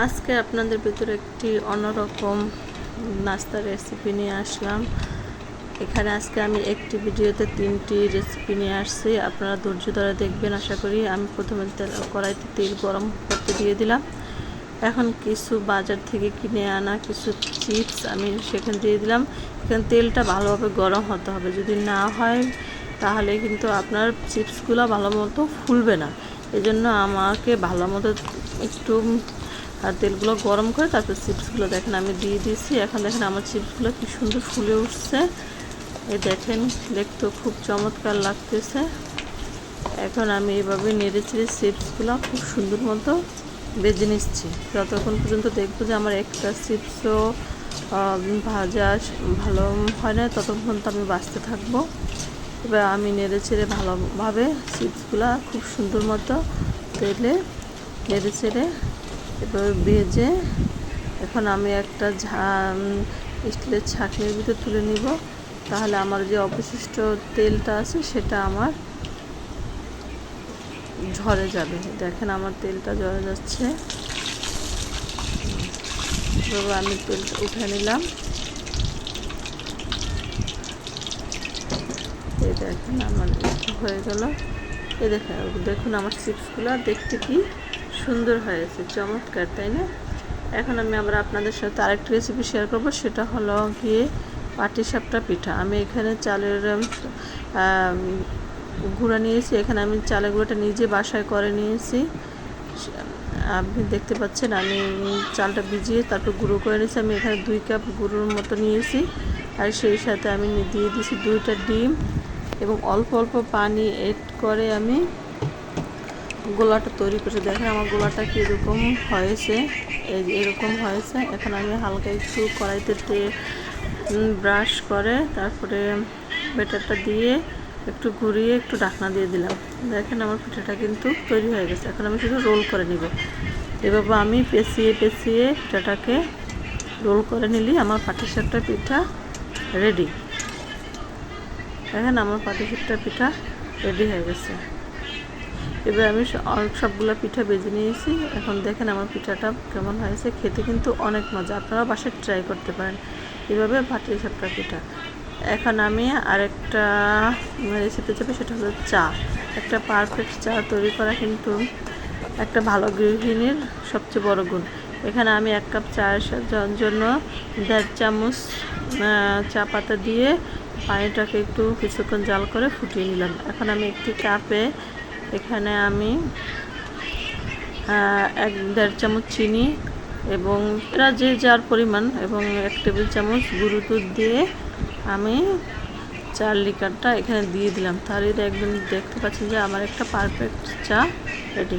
আজকে আপনাদের ভিতরে একটি অন্যরকম নাস্তার রেসিপি নিয়ে আসলাম। এখানে আজকে আমি একটি ভিডিওতে 3টি রেসিপি নিয়ে আসছি, আপনারা ধৈর্য ধরে দেখবেন আশা করি। আমি প্রথমে কড়াইতে তেল গরম করতে দিয়ে দিলাম। এখন কিছু বাজার থেকে কিনে আনা কিছু চিপস আমি সেখানে দিয়ে দিলাম। এখানে তেলটা ভালোভাবে গরম হতে হবে, যদি না হয় তাহলে কিন্তু আপনার চিপসগুলো ভালো মতো ফুলবে না। এজন্য আমাকে ভালো মতো একটু তেলগুলো গরম করে তারপর চিপসগুলো দেখেন আমি দিয়ে দিয়েছি। এখন দেখেন আমার চিপসগুলো কি সুন্দর ফুলে উঠছে, এই দেখেন দেখতে খুব চমৎকার লাগতেছে। এখন আমি এভাবে নেড়ে চেড়ে চিপসগুলো খুব সুন্দর মতো ভেজে নিচ্ছি, যতক্ষণ পর্যন্ত দেখবো যে আমার একটা চিপসও ভাজা ভালো হয় না ততক্ষণ তো আমি বাঁচতে থাকবো। এবার আমি নেড়ে চেড়ে ভালোভাবে চিপসগুলো খুব সুন্দর মতো তেলে নেড়ে চেড়ে এবার ভেজে এখন আমি একটা স্টিলের ছাঁকনির ভিতরে তুলে নিব, তাহলে আমার যে অবশিষ্ট তেলটা আছে সেটা আমার ঝরে যাবে। দেখেন আমার তেলটা ঝরে যাচ্ছে, এবার আমি তেলটা উঠে নিলাম। এই দেখেন আমার হয়ে গেল। এই দেখুন আমার চিপসগুলো দেখতে কি সুন্দর হয়েছে, চমৎকার, তাই না? এখন আমি আবার আপনাদের সাথে আরেকটি রেসিপি শেয়ার করব, সেটা হলো গিয়ে পাটিসাপটা পিঠা। আমি এখানে চালের গুঁড়া নিয়েছি। এখানে আমি চালের গুঁড়োটা নিজে বাসায় করে নিয়েছি, আপনি দেখতে পাচ্ছেন। আমি চালটা ভিজিয়ে তারপর গুঁড়ো করে নিয়েছি। আমি এখানে 2 কাপ গুঁড়োর মতো নিয়েছি, আর সেই সাথে আমি দিয়ে দিয়েছি 2টা ডিম এবং অল্প অল্প পানি এড করে আমি গোলাটা তৈরি করছি। দেখেন আমার গোলাটা কীরকম হয়েছে, এরকম হয়েছে। এখন আমি হালকা একটু কড়াইতে ব্রাশ করে তারপরে ব্যাটারটা দিয়ে একটু ঘুরিয়ে একটু ঢাকনা দিয়ে দিলাম। দেখেন আমার পিঠাটা কিন্তু তৈরি হয়ে গেছে। এখন আমি শুধু রোল করে নিব। এভাবে আমি পেঁচিয়ে পিঠাটাকে রোল করে নিলেই আমার পাটিসাপটা পিঠা রেডি। দেখেন আমার পাটিসাপটা পিঠা রেডি হয়ে গেছে। এবার আমি সবগুলো পিঠা ভেজে নিয়েছি। এখন দেখেন আমার পিঠাটা কেমন হয়েছে, খেতে কিন্তু অনেক মজা। আপনারা বাসায় ট্রাই করতে পারেন এভাবে পাটিসাপটা পিঠা। এখন আমি আরেকটা রেসিপি যাবে, সেটা হলো চা। একটা পারফেক্ট চা তৈরি করা কিন্তু একটা ভালো গৃহিণীর সবচেয়ে বড় গুণ। এখানে আমি 1 কাপ চায়ের জন্য 1.5 চামচ চা পাতা দিয়ে পানিটাকে একটু কিছুক্ষণ জাল করে ফুটিয়ে নিলাম। এখন আমি একটি কাপে এখানে আমি 1.5 চামচ চিনি এবং এরা যে যার পরিমাণ এবং 1 টেবিল চামচ গুঁড়ো দুধ দিয়ে আমি চার লিকারটা এখানে দিয়ে দিলাম। তাহলে একদম দেখতে পাচ্ছেন যে আমার একটা পারফেক্ট চা রেডি।